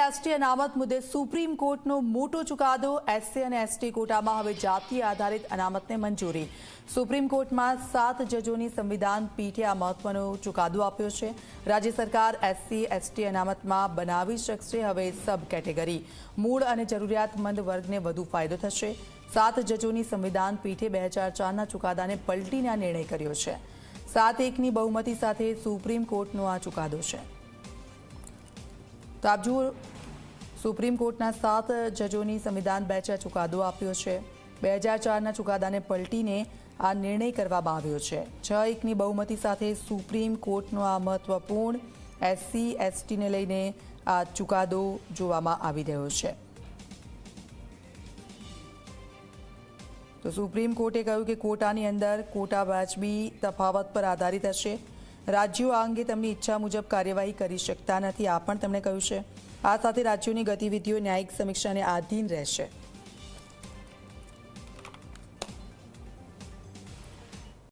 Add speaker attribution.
Speaker 1: ST અનામત મુદ્દે supreme કોર્ટનો મોટો ચુકાદો। એસસી અને એસટી કોટામાં હવે જાતિ આધારિત અનામતને મંજૂરી। સુપ્રીમ કોર્ટમાં 7 જજોની સંવિધાન પીઠે આ મહત્વનો ચુકાદો આપ્યો છે। રાજ્ય સરકાર એસસી એસટી અનામતમાં બનાવી શકશે હવે સબ કેટેગરી। મૂળ અને જરૂરિયાતમંદ વર્ગને વધુ ફાયદો થશે। 7 જજોની સંવિધાન પીઠે 2004ના ચુકાદાને પલટીને આ નિર્ણય કર્યો છે। 7-1ની બહુમતી સાથે સુપ્રીમ કોર્ટનો આ ચુકાદો છે। तो आप जुओ सुप्रीम कोर्टना 7 जजोनी संविधान बेंचे चुकादो आप्यो छे। 2004ना चुकादाने पलटीने आ निर्णय करवामां आव्यो छे। 6-1ની बहुमती साथे सुप्रीम कोर्टनो आ महत्वपूर्ण एससी एसटी ने लईने आ चुकादो जोवामां आवी रह्यो छे। तो सुप्रीम कोर्टे कह्युं के कोटानी अंदर कोटा वाजबी तफावत पर आधारित हशे। राज्यों आ अंगे તેમની ઈચ્છા મુજબ કાર્યવાહી કરી શકતા નથી, આ પણ તેમણે કહ્યું છે। આ સાથે રાજ્યોની ગતિવિધિઓ ન્યાયિક સમીક્ષાને આધીન રહેશે।